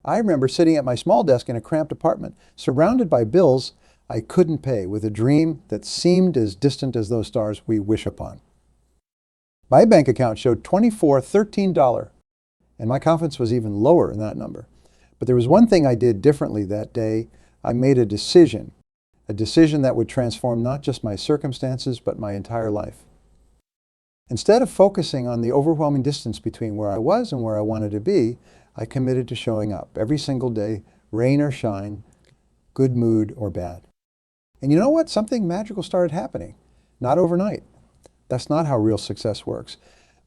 I remember sitting at my small desk in a cramped apartment, surrounded by bills I couldn't pay, with a dream that seemed as distant as those stars we wish upon. My bank account showed $24.13, and my confidence was even lower in that number. But there was one thing I did differently that day. I made a decision that would transform not just my circumstances, but my entire life. Instead of focusing on the overwhelming distance between where I was and where I wanted to be, I committed to showing up every single day, rain or shine, good mood or bad. And you know what? Something magical started happening. Not overnight. That's not how real success works.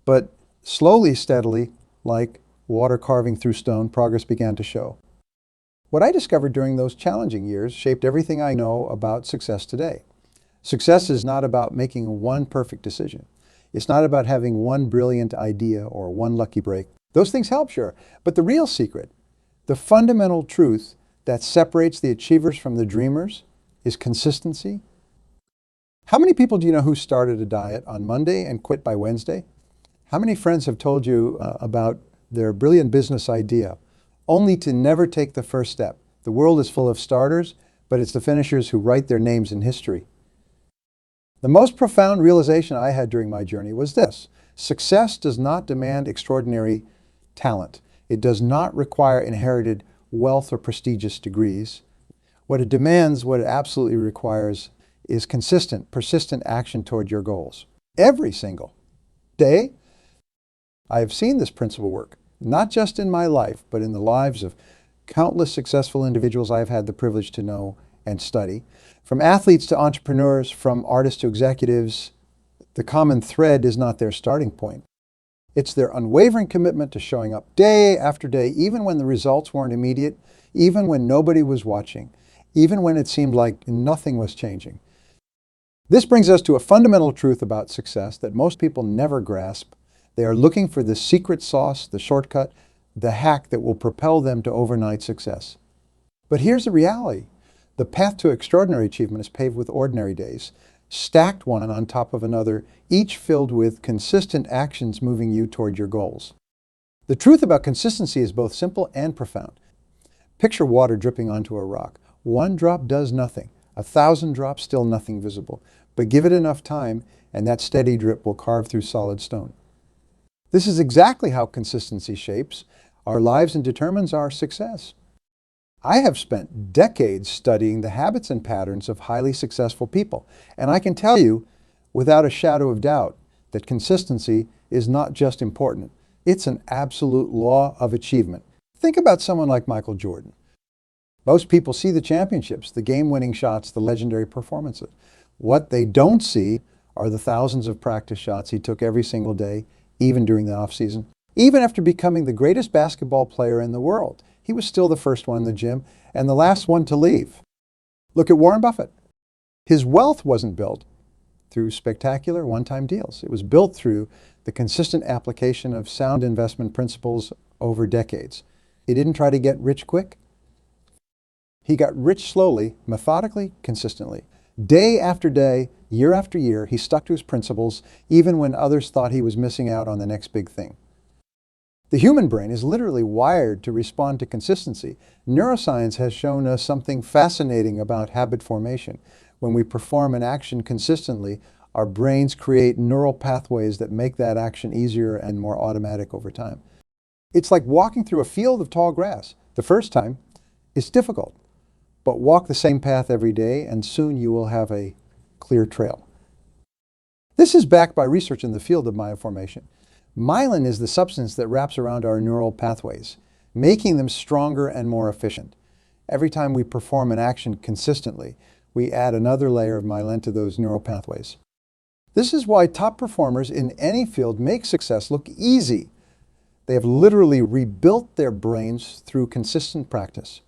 But slowly, steadily, like water carving through stone, progress began to show. What I discovered during those challenging years shaped everything I know about success today. Success is not about making one perfect decision. It's not about having one brilliant idea or one lucky break. Those things help, sure, but the real secret, the fundamental truth that separates the achievers from the dreamers, is consistency. How many people do you know who started a diet on Monday and quit by Wednesday? How many friends have told you about their brilliant business idea, only to never take the first step? The world is full of starters, but it's the finishers who write their names in history. The most profound realization I had during my journey was this: success does not demand extraordinary talent. It does not require inherited wealth or prestigious degrees. What it demands, what it absolutely requires, is consistent, persistent action toward your goals. Every single day, I have seen this principle work, not just in my life, but in the lives of countless successful individuals I have had the privilege to know and study. From athletes to entrepreneurs, from artists to executives, the common thread is not their starting point. It's their unwavering commitment to showing up day after day, even when the results weren't immediate, even when nobody was watching, even when it seemed like nothing was changing. This brings us to a fundamental truth about success that most people never grasp. They are looking for the secret sauce, the shortcut, the hack that will propel them to overnight success. But here's the reality. The path to extraordinary achievement is paved with ordinary days, stacked one on top of another, each filled with consistent actions moving you toward your goals. The truth about consistency is both simple and profound. Picture water dripping onto a rock. One drop does nothing. 1,000 drops, still nothing visible. But give it enough time, and that steady drip will carve through solid stone. This is exactly how consistency shapes our lives and determines our success. I have spent decades studying the habits and patterns of highly successful people, and I can tell you, without a shadow of doubt, that consistency is not just important. It's an absolute law of achievement. Think about someone like Michael Jordan. Most people see the championships, the game-winning shots, the legendary performances. What they don't see are the thousands of practice shots he took every single day, even during the off-season. Even after becoming the greatest basketball player in the world, he was still the first one in the gym and the last one to leave. Look at Warren Buffett. His wealth wasn't built through spectacular one-time deals. It was built through the consistent application of sound investment principles over decades. He didn't try to get rich quick. He got rich slowly, methodically, consistently. Day after day, year after year, he stuck to his principles, even when others thought he was missing out on the next big thing. The human brain is literally wired to respond to consistency. Neuroscience has shown us something fascinating about habit formation. When we perform an action consistently, our brains create neural pathways that make that action easier and more automatic over time. It's like walking through a field of tall grass. The first time, it's difficult. But walk the same path every day, and soon you will have a clear trail. This is backed by research in the field of myoformation. Myelin is the substance that wraps around our neural pathways, making them stronger and more efficient. Every time we perform an action consistently, we add another layer of myelin to those neural pathways. This is why top performers in any field make success look easy. They have literally rebuilt their brains through consistent practice.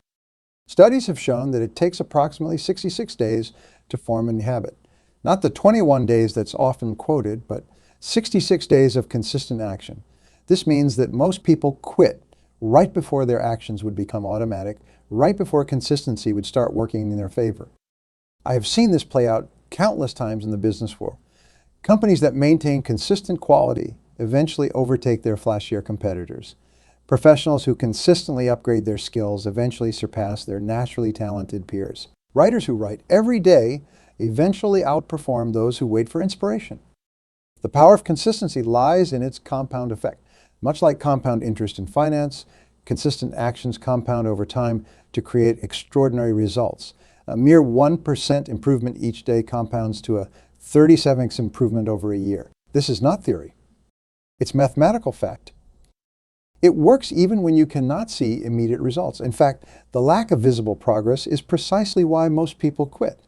Studies have shown that it takes approximately 66 days to form a habit. Not the 21 days that's often quoted, but 66 days of consistent action. This means that most people quit right before their actions would become automatic, right before consistency would start working in their favor. I have seen this play out countless times in the business world. Companies that maintain consistent quality eventually overtake their flashier competitors. Professionals who consistently upgrade their skills eventually surpass their naturally talented peers. Writers who write every day eventually outperform those who wait for inspiration. The power of consistency lies in its compound effect. Much like compound interest in finance, consistent actions compound over time to create extraordinary results. A mere 1% improvement each day compounds to a 37x improvement over a year. This is not theory. It's mathematical fact. It works even when you cannot see immediate results. In fact, the lack of visible progress is precisely why most people quit.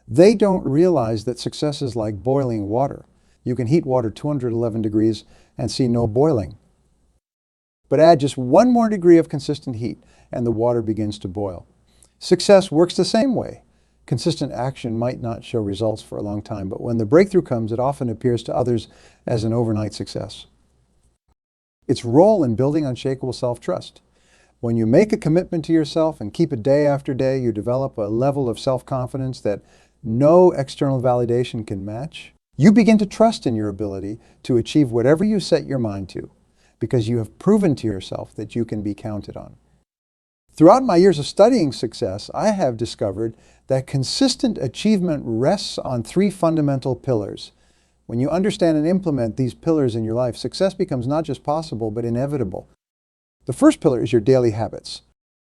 They don't realize that success is like boiling water. You can heat water 211 degrees and see no boiling. But add just one more degree of consistent heat and the water begins to boil. Success works the same way. Consistent action might not show results for a long time, but when the breakthrough comes, it often appears to others as an overnight success. Its role in building unshakable self-trust. When you make a commitment to yourself and keep it day after day, you develop a level of self-confidence that no external validation can match. You begin to trust in your ability to achieve whatever you set your mind to, because you have proven to yourself that you can be counted on. Throughout my years of studying success, I have discovered that consistent achievement rests on three fundamental pillars. When you understand and implement these pillars in your life, success becomes not just possible, but inevitable. The first pillar is your daily habits.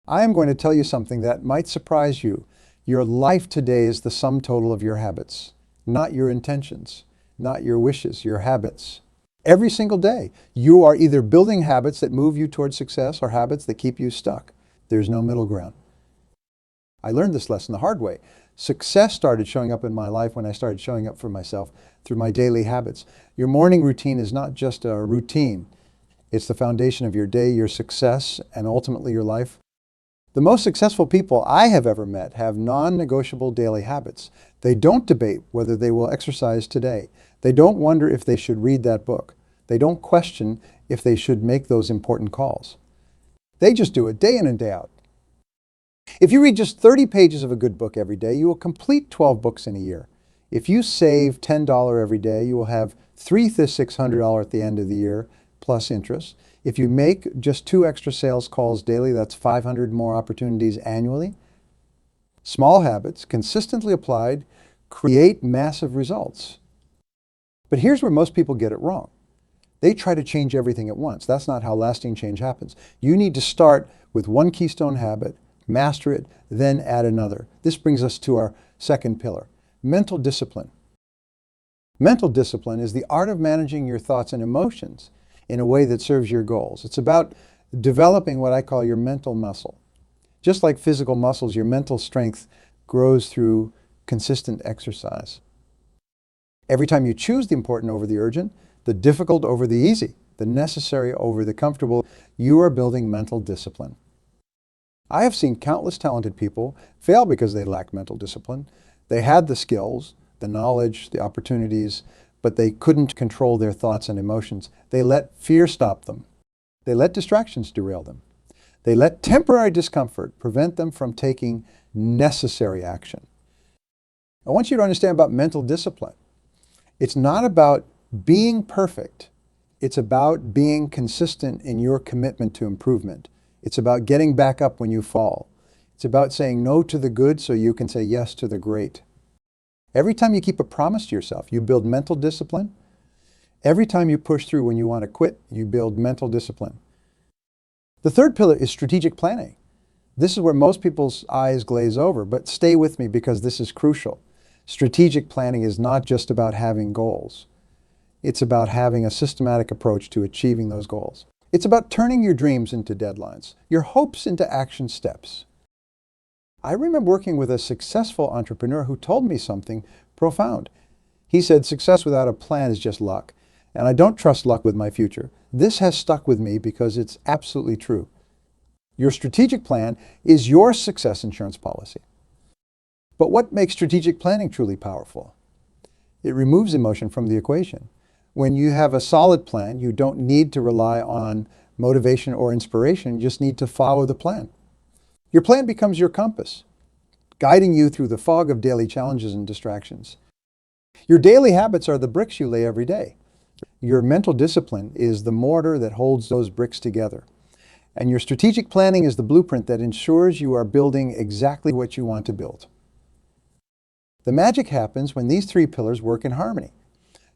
I am going to tell you something that might surprise you. Your life today is the sum total of your habits, not your intentions, not your wishes, your habits. Every single day, you are either building habits that move you towards success or habits that keep you stuck. There's no middle ground. I learned this lesson the hard way. Success started showing up in my life when I started showing up for myself through my daily habits. Your morning routine is not just a routine. It's the foundation of your day, your success, and ultimately your life. The most successful people I have ever met have non-negotiable daily habits. They don't debate whether they will exercise today. They don't wonder if they should read that book. They don't question if they should make those important calls. They just do it day in and day out. If you read just 30 pages of a good book every day, you will complete 12 books in a year. If you save $10 every day, you will have $300 to $600 at the end of the year, plus interest. If you make just 2 extra sales calls daily, that's 500 more opportunities annually. Small habits, consistently applied, create massive results. But here's where most people get it wrong. They try to change everything at once. That's not how lasting change happens. You need to start with one keystone habit, master it, then add another. This brings us to our second pillar, mental discipline. Mental discipline is the art of managing your thoughts and emotions in a way that serves your goals. It's about developing what I call your mental muscle. Just like physical muscles, your mental strength grows through consistent exercise. Every time you choose the important over the urgent, the difficult over the easy, the necessary over the comfortable, you are building mental discipline. I have seen countless talented people fail because they lacked mental discipline. They had the skills, the knowledge, the opportunities, but they couldn't control their thoughts and emotions. They let fear stop them. They let distractions derail them. They let temporary discomfort prevent them from taking necessary action. I want you to understand about mental discipline. It's not about being perfect. It's about being consistent in your commitment to improvement. It's about getting back up when you fall. It's about saying no to the good so you can say yes to the great. Every time you keep a promise to yourself, you build mental discipline. Every time you push through when you want to quit, you build mental discipline. The third pillar is strategic planning. This is where most people's eyes glaze over, but stay with me because this is crucial. Strategic planning is not just about having goals. It's about having a systematic approach to achieving those goals. It's about turning your dreams into deadlines, your hopes into action steps. I remember working with a successful entrepreneur who told me something profound. He said, success without a plan is just luck, and I don't trust luck with my future. This has stuck with me because it's absolutely true. Your strategic plan is your success insurance policy. But what makes strategic planning truly powerful? It removes emotion from the equation. When you have a solid plan, you don't need to rely on motivation or inspiration. You just need to follow the plan. Your plan becomes your compass, guiding you through the fog of daily challenges and distractions. Your daily habits are the bricks you lay every day. Your mental discipline is the mortar that holds those bricks together. And your strategic planning is the blueprint that ensures you are building exactly what you want to build. The magic happens when these three pillars work in harmony.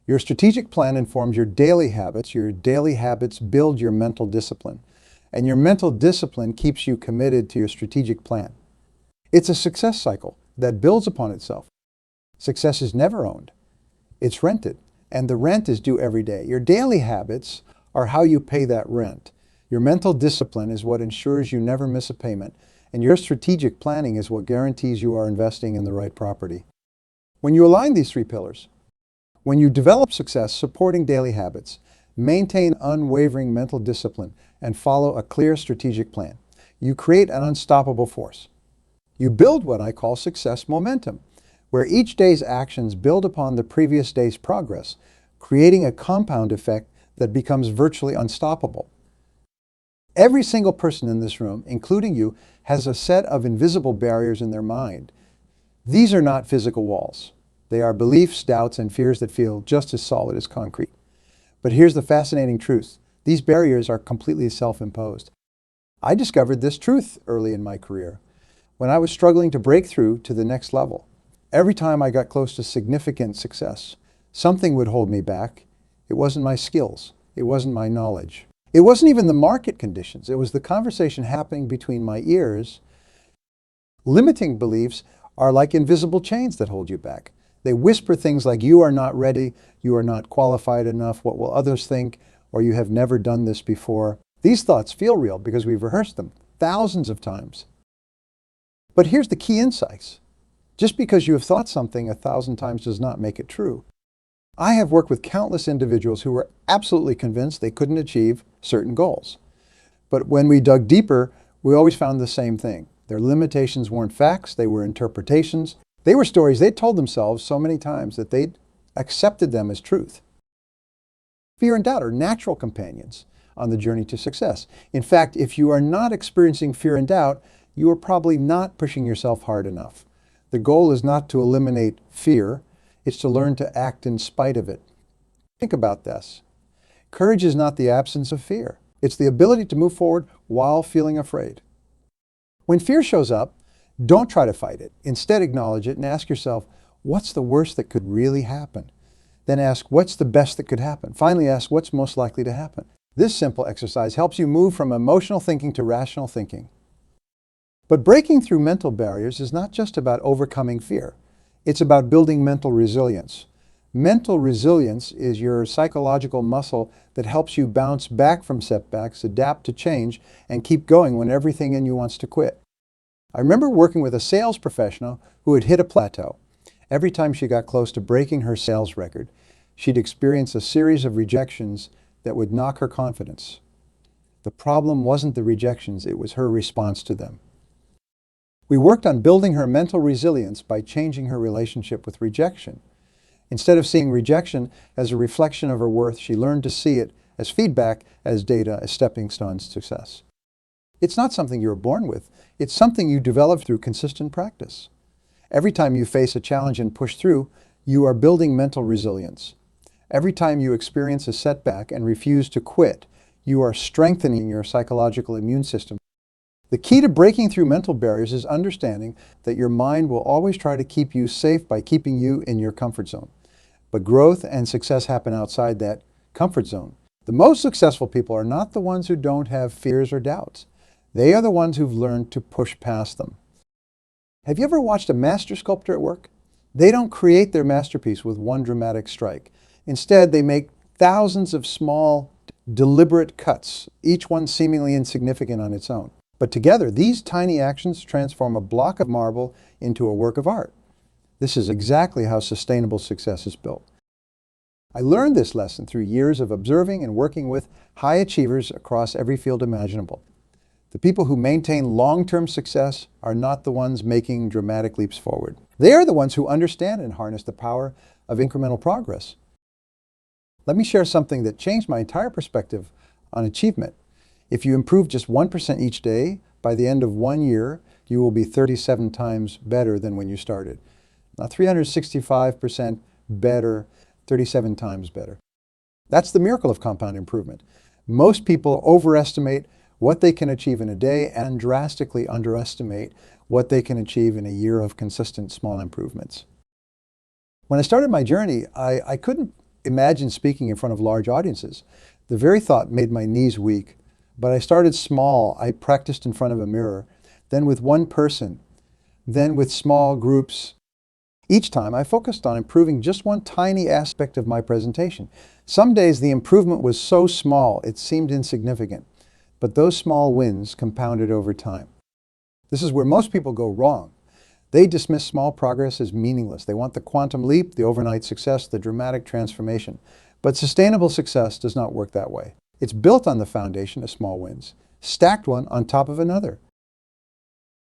Your strategic plan informs your daily habits build your mental discipline, and your mental discipline keeps you committed to your strategic plan. It's a success cycle that builds upon itself. Success is never owned. It's rented, and the rent is due every day. Your daily habits are how you pay that rent. Your mental discipline is what ensures you never miss a payment, and your strategic planning is what guarantees you are investing in the right property. When you align these three pillars, when you develop success supporting daily habits, maintain unwavering mental discipline, and follow a clear strategic plan, you create an unstoppable force. You build what I call success momentum, where each day's actions build upon the previous day's progress, creating a compound effect that becomes virtually unstoppable. Every single person in this room, including you, has a set of invisible barriers in their mind. These are not physical walls. They are beliefs, doubts, and fears that feel just as solid as concrete. But here's the fascinating truth. These barriers are completely self-imposed. I discovered this truth early in my career, when I was struggling to break through to the next level. Every time I got close to significant success, something would hold me back. It wasn't my skills. It wasn't my knowledge. It wasn't even the market conditions. It was the conversation happening between my ears. Limiting beliefs are like invisible chains that hold you back. They whisper things like, you are not ready, you are not qualified enough, what will others think, or you have never done this before. These thoughts feel real because we've rehearsed them thousands of times. But here's the key insights. Just because you have thought something 1,000 times does not make it true. I have worked with countless individuals who were absolutely convinced they couldn't achieve certain goals. But when we dug deeper, we always found the same thing. Their limitations weren't facts, they were interpretations. They were stories they'd told themselves so many times that they'd accepted them as truth. Fear and doubt are natural companions on the journey to success. In fact, if you are not experiencing fear and doubt, you are probably not pushing yourself hard enough. The goal is not to eliminate fear, it's to learn to act in spite of it. Think about this. Courage is not the absence of fear. It's the ability to move forward while feeling afraid. When fear shows up, don't try to fight it. Instead, acknowledge it and ask yourself, what's the worst that could really happen? Then ask, what's the best that could happen? Finally, ask, what's most likely to happen? This simple exercise helps you move from emotional thinking to rational thinking. But breaking through mental barriers is not just about overcoming fear. It's about building mental resilience. Mental resilience is your psychological muscle that helps you bounce back from setbacks, adapt to change, and keep going when everything in you wants to quit. I remember working with a sales professional who had hit a plateau. Every time she got close to breaking her sales record, she'd experience a series of rejections that would knock her confidence. The problem wasn't the rejections, it was her response to them. We worked on building her mental resilience by changing her relationship with rejection. Instead of seeing rejection as a reflection of her worth, she learned to see it as feedback, as data, as stepping stones to success. It's not something you were born with. It's something you develop through consistent practice. Every time you face a challenge and push through, you are building mental resilience. Every time you experience a setback and refuse to quit, you are strengthening your psychological immune system. The key to breaking through mental barriers is understanding that your mind will always try to keep you safe by keeping you in your comfort zone. But growth and success happen outside that comfort zone. The most successful people are not the ones who don't have fears or doubts. They are the ones who've learned to push past them. Have you ever watched a master sculptor at work? They don't create their masterpiece with one dramatic strike. Instead, they make thousands of small, deliberate cuts, each one seemingly insignificant on its own. But together, these tiny actions transform a block of marble into a work of art. This is exactly how sustainable success is built. I learned this lesson through years of observing and working with high achievers across every field imaginable. The people who maintain long-term success are not the ones making dramatic leaps forward. They are the ones who understand and harness the power of incremental progress. Let me share something that changed my entire perspective on achievement. If you improve just 1% each day, by the end of 1 year, you will be 37 times better than when you started. Not 365% better, 37 times better. That's the miracle of compound improvement. Most people overestimate what they can achieve in a day and drastically underestimate what they can achieve in a year of consistent small improvements. When I started my journey, I couldn't imagine speaking in front of large audiences. The very thought made my knees weak. But I started small. I practiced in front of a mirror, then with one person, then with small groups. Each time I focused on improving just one tiny aspect of my presentation. Some days the improvement was so small it seemed insignificant, but those small wins compounded over time. This is where most people go wrong. They dismiss small progress as meaningless. They want the quantum leap, the overnight success, the dramatic transformation. But sustainable success does not work that way. It's built on the foundation of small wins, stacked one on top of another.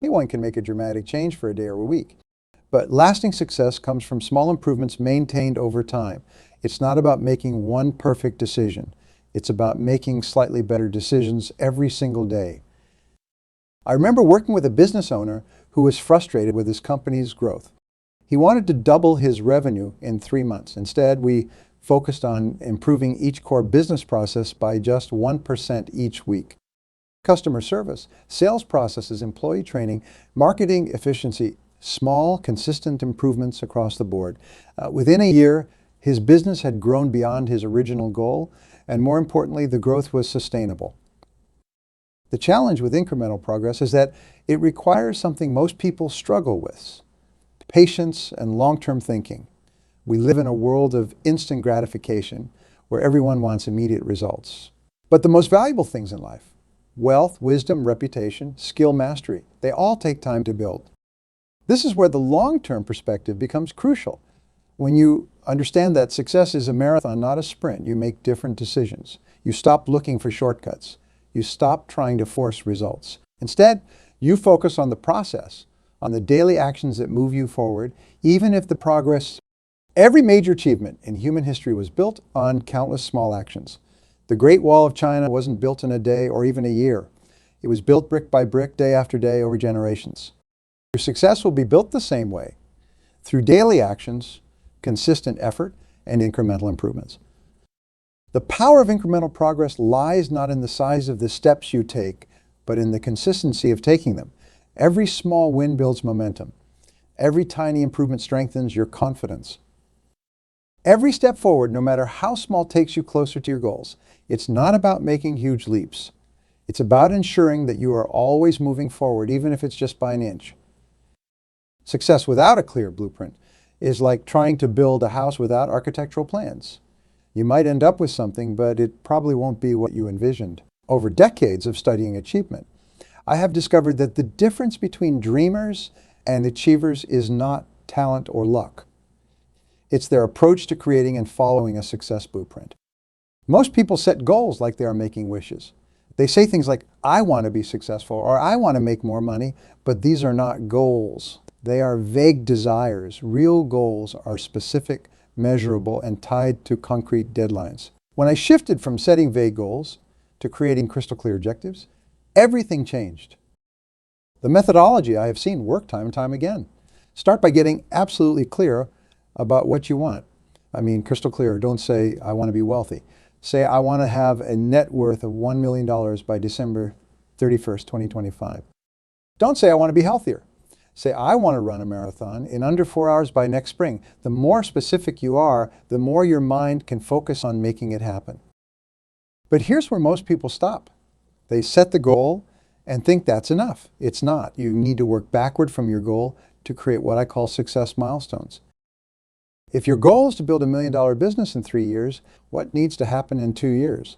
Anyone can make a dramatic change for a day or a week, but lasting success comes from small improvements maintained over time. It's not about making one perfect decision. It's about making slightly better decisions every single day. I remember working with a business owner who was frustrated with his company's growth. He wanted to double his revenue in 3 months. Instead, we focused on improving each core business process by just 1% each week. Customer service, sales processes, employee training, marketing efficiency, small, consistent improvements across the board. Within a year, his business had grown beyond his original goal, and more importantly, the growth was sustainable. The challenge with incremental progress is that it requires something most people struggle with: patience and long-term thinking. We live in a world of instant gratification where everyone wants immediate results. But the most valuable things in life, wealth, wisdom, reputation, skill, mastery, they all take time to build. This is where the long-term perspective becomes crucial. When you understand that success is a marathon, not a sprint, you make different decisions. You stop looking for shortcuts. You stop trying to force results. Instead, you focus on the process, on the daily actions that move you forward, even if the progress. Every major achievement in human history was built on countless small actions. The Great Wall of China wasn't built in a day or even a year. It was built brick by brick, day after day, over generations. Your success will be built the same way, through daily actions, consistent effort, and incremental improvements. The power of incremental progress lies not in the size of the steps you take, but in the consistency of taking them. Every small win builds momentum. Every tiny improvement strengthens your confidence. Every step forward, no matter how small, takes you closer to your goals. It's not about making huge leaps. It's about ensuring that you are always moving forward, even if it's just by an inch. Success without a clear blueprint is like trying to build a house without architectural plans. You might end up with something, but it probably won't be what you envisioned. Over decades of studying achievement, I have discovered that the difference between dreamers and achievers is not talent or luck. It's their approach to creating and following a success blueprint. Most people set goals like they are making wishes. They say things like, I want to be successful, or I want to make more money, but these are not goals. They are vague desires. Real goals are specific, measurable, and tied to concrete deadlines. When I shifted from setting vague goals to creating crystal clear objectives, everything changed. The methodology I have seen work time and time again. Start by getting absolutely clear about what you want. I mean, crystal clear. Don't say, I want to be wealthy. Say, I want to have a net worth of $1 million by December 31st, 2025. Don't say, I want to be healthier. Say, I want to run a marathon in under 4 hours by next spring. The more specific you are, the more your mind can focus on making it happen. But here's where most people stop. They set the goal and think that's enough. It's not. You need to work backward from your goal to create what I call success milestones. If your goal is to build $1 million business in 3 years, what needs to happen in 2 years?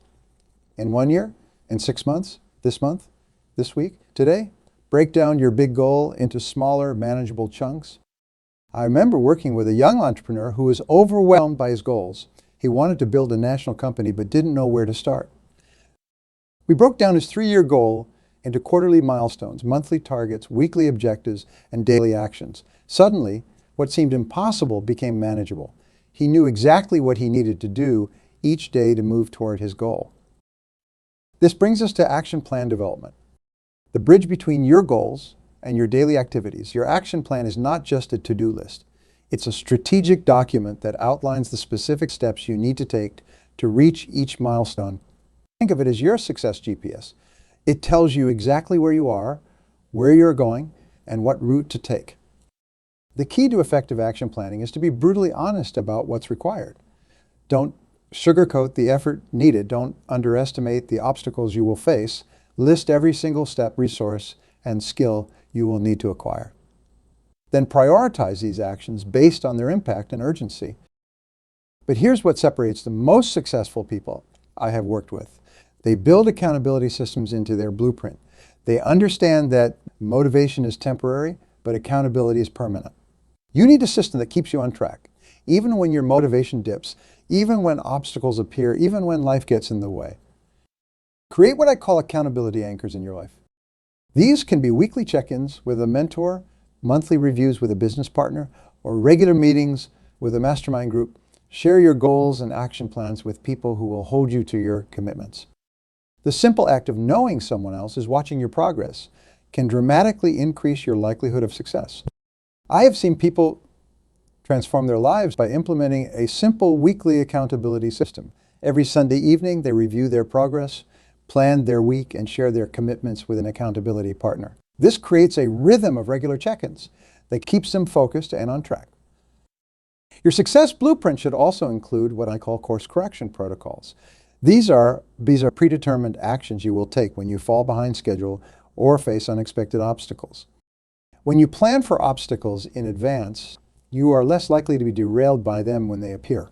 In 1 year? In 6 months? This month? This week? Today? Break down your big goal into smaller, manageable chunks. I remember working with a young entrepreneur who was overwhelmed by his goals. He wanted to build a national company but didn't know where to start. We broke down his 3-year goal into quarterly milestones, monthly targets, weekly objectives, and daily actions. Suddenly, what seemed impossible became manageable. He knew exactly what he needed to do each day to move toward his goal. This brings us to action plan development. The bridge between your goals and your daily activities. Your action plan is not just a to-do list. It's a strategic document that outlines the specific steps you need to take to reach each milestone. Think of it as your success GPS. It tells you exactly where you are, where you're going, and what route to take. The key to effective action planning is to be brutally honest about what's required. Don't sugarcoat the effort needed. Don't underestimate the obstacles you will face. List every single step, resource, and skill you will need to acquire. Then prioritize these actions based on their impact and urgency. But here's what separates the most successful people I have worked with. They build accountability systems into their blueprint. They understand that motivation is temporary, but accountability is permanent. You need a system that keeps you on track, even when your motivation dips, even when obstacles appear, even when life gets in the way. Create what I call accountability anchors in your life. These can be weekly check-ins with a mentor, monthly reviews with a business partner, or regular meetings with a mastermind group. Share your goals and action plans with people who will hold you to your commitments. The simple act of knowing someone else is watching your progress can dramatically increase your likelihood of success. I have seen people transform their lives by implementing a simple weekly accountability system. Every Sunday evening, they review their progress, plan their week, and share their commitments with an accountability partner. This creates a rhythm of regular check-ins that keeps them focused and on track. Your success blueprint should also include what I call course correction protocols. These are predetermined actions you will take when you fall behind schedule or face unexpected obstacles. When you plan for obstacles in advance, you are less likely to be derailed by them when they appear.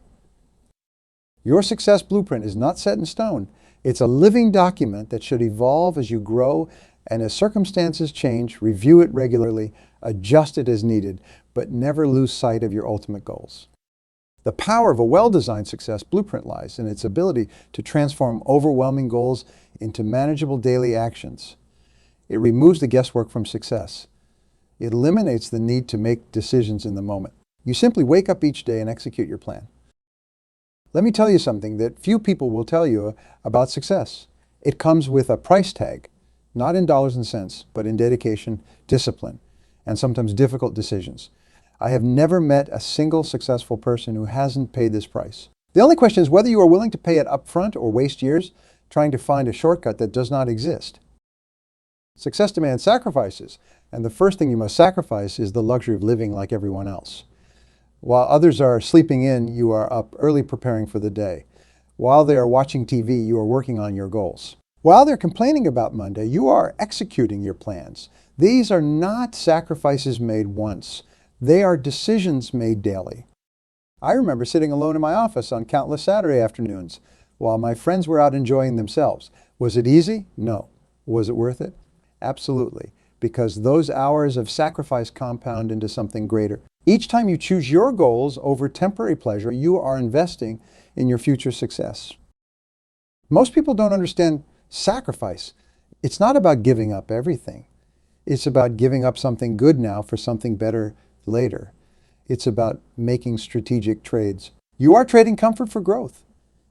Your success blueprint is not set in stone. It's a living document that should evolve as you grow, and as circumstances change, review it regularly, adjust it as needed, but never lose sight of your ultimate goals. The power of a well-designed success blueprint lies in its ability to transform overwhelming goals into manageable daily actions. It removes the guesswork from success. It eliminates the need to make decisions in the moment. You simply wake up each day and execute your plan. Let me tell you something that few people will tell you about success. It comes with a price tag, not in dollars and cents, but in dedication, discipline, and sometimes difficult decisions. I have never met a single successful person who hasn't paid this price. The only question is whether you are willing to pay it up front or waste years trying to find a shortcut that does not exist. Success demands sacrifices, and the first thing you must sacrifice is the luxury of living like everyone else. While others are sleeping in, you are up early preparing for the day. While they are watching TV, you are working on your goals. While they're complaining about Monday, you are executing your plans. These are not sacrifices made once. They are decisions made daily. I remember sitting alone in my office on countless Saturday afternoons while my friends were out enjoying themselves. Was it easy? No. Was it worth it? Absolutely, because those hours of sacrifice compound into something greater. Each time you choose your goals over temporary pleasure, you are investing in your future success. Most people don't understand sacrifice. It's not about giving up everything. It's about giving up something good now for something better later. It's about making strategic trades. You are trading comfort for growth,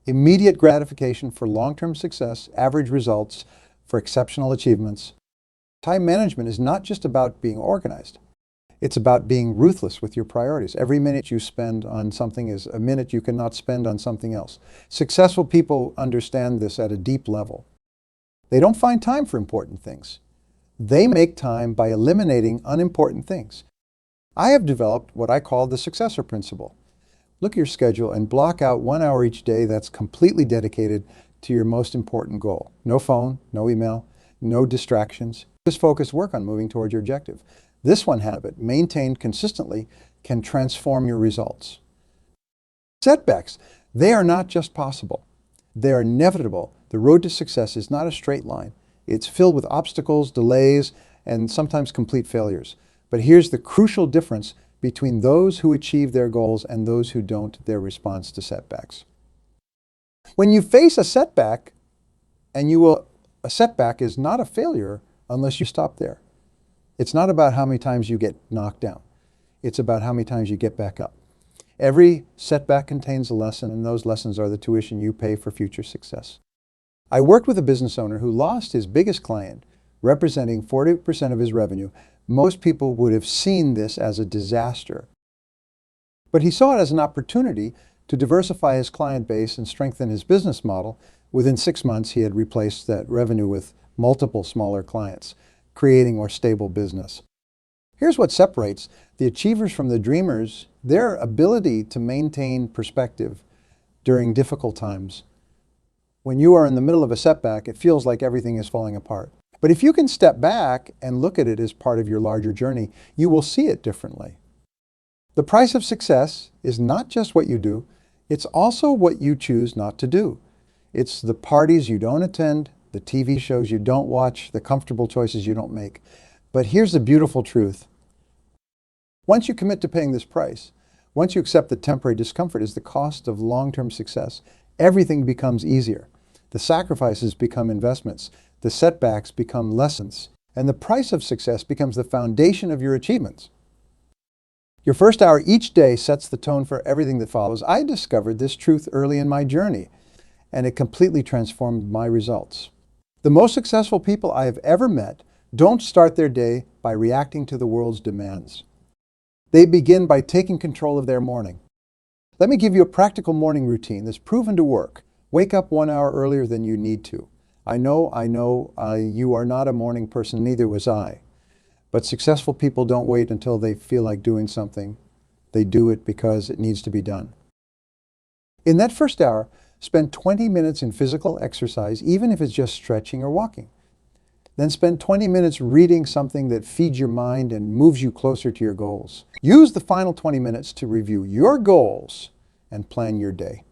immediate gratification for long-term success, average results for exceptional achievements. Time management is not just about being organized. It's about being ruthless with your priorities. Every minute you spend on something is a minute you cannot spend on something else. Successful people understand this at a deep level. They don't find time for important things. They make time by eliminating unimportant things. I have developed what I call the successor principle. Look at your schedule and block out 1 hour each day that's completely dedicated to your most important goal. No phone, no email, no distractions. Just focus work on moving toward your objective. This one habit, maintained consistently, can transform your results. Setbacks, they are not just possible. They are inevitable. The road to success is not a straight line. It's filled with obstacles, delays, and sometimes complete failures. But here's the crucial difference between those who achieve their goals and those who don't, their response to setbacks. When you face a setback, a setback is not a failure unless you stop there. It's not about how many times you get knocked down. It's about how many times you get back up. Every setback contains a lesson, and those lessons are the tuition you pay for future success. I worked with a business owner who lost his biggest client, representing 40% of his revenue. Most people would have seen this as a disaster. But he saw it as an opportunity to diversify his client base and strengthen his business model. Within 6 months, he had replaced that revenue with multiple smaller clients, creating more stable business. Here's what separates the achievers from the dreamers: their ability to maintain perspective during difficult times. When you are in the middle of a setback, it feels like everything is falling apart. But if you can step back and look at it as part of your larger journey, you will see it differently. The price of success is not just what you do, it's also what you choose not to do. It's the parties you don't attend, the TV shows you don't watch, the comfortable choices you don't make. But here's the beautiful truth. Once you commit to paying this price, once you accept that temporary discomfort is the cost of long-term success, everything becomes easier. The sacrifices become investments, the setbacks become lessons, and the price of success becomes the foundation of your achievements. Your first hour each day sets the tone for everything that follows. I discovered this truth early in my journey, and it completely transformed my results. The most successful people I have ever met don't start their day by reacting to the world's demands. They begin by taking control of their morning. Let me give you a practical morning routine that's proven to work. Wake up 1 hour earlier than you need to. I know, you are not a morning person, neither was I. But successful people don't wait until they feel like doing something. They do it because it needs to be done. In that first hour, spend 20 minutes in physical exercise, even if it's just stretching or walking. Then spend 20 minutes reading something that feeds your mind and moves you closer to your goals. Use the final 20 minutes to review your goals and plan your day.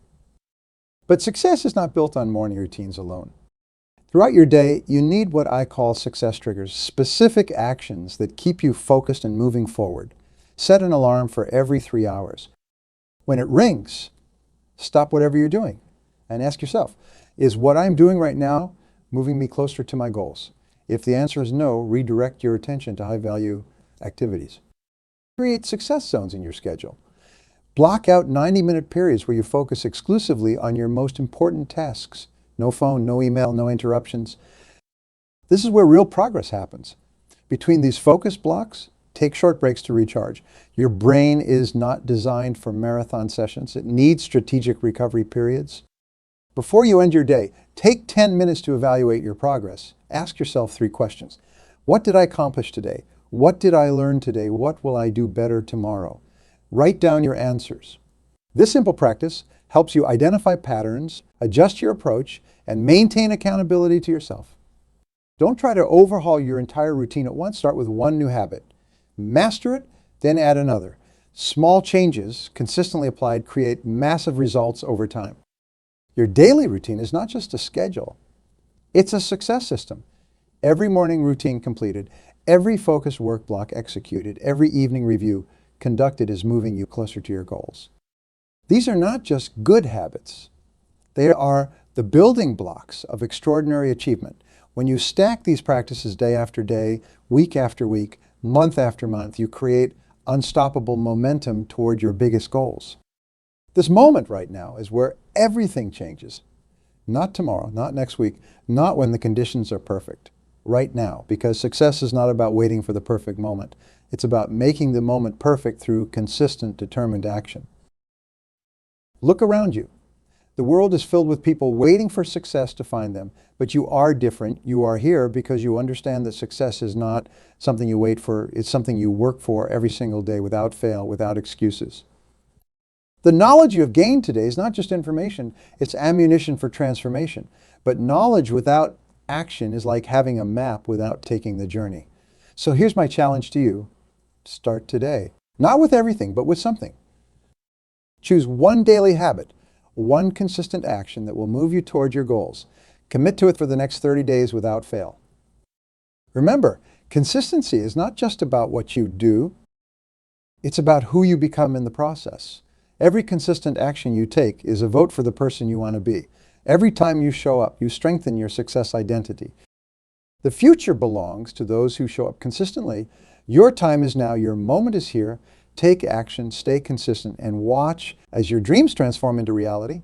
But success is not built on morning routines alone. Throughout your day, you need what I call success triggers, specific actions that keep you focused and moving forward. Set an alarm for every 3 hours. When it rings, stop whatever you're doing and ask yourself, is what I'm doing right now moving me closer to my goals? If the answer is no, redirect your attention to high-value activities. Create success zones in your schedule. Block out 90-minute periods where you focus exclusively on your most important tasks. No phone, no email, no interruptions. This is where real progress happens. Between these focus blocks, take short breaks to recharge. Your brain is not designed for marathon sessions. It needs strategic recovery periods. Before you end your day, take 10 minutes to evaluate your progress. Ask yourself 3 questions. What did I accomplish today? What did I learn today? What will I do better tomorrow? Write down your answers. This simple practice helps you identify patterns, adjust your approach, and maintain accountability to yourself. Don't try to overhaul your entire routine at once. Start with one new habit. Master it, then add another. Small changes, consistently applied, create massive results over time. Your daily routine is not just a schedule. It's a success system. Every morning routine completed, every focused work block executed, every evening review conducted is moving you closer to your goals. These are not just good habits. They are the building blocks of extraordinary achievement. When you stack these practices day after day, week after week, month after month, you create unstoppable momentum toward your biggest goals. This moment right now is where everything changes. Not tomorrow, not next week, not when the conditions are perfect. Right now, because success is not about waiting for the perfect moment. It's about making the moment perfect through consistent, determined action. Look around you. The world is filled with people waiting for success to find them, but you are different. You are here because you understand that success is not something you wait for. It's something you work for every single day without fail, without excuses. The knowledge you have gained today is not just information, it's ammunition for transformation. But knowledge without action is like having a map without taking the journey. So here's my challenge to you. Start today. Not with everything, but with something. Choose one daily habit, one consistent action that will move you toward your goals. Commit to it for the next 30 days without fail. Remember, consistency is not just about what you do, it's about who you become in the process. Every consistent action you take is a vote for the person you want to be. Every time you show up, you strengthen your success identity. The future belongs to those who show up consistently. Your time is now. Your moment is here. Take action, stay consistent, and watch as your dreams transform into reality.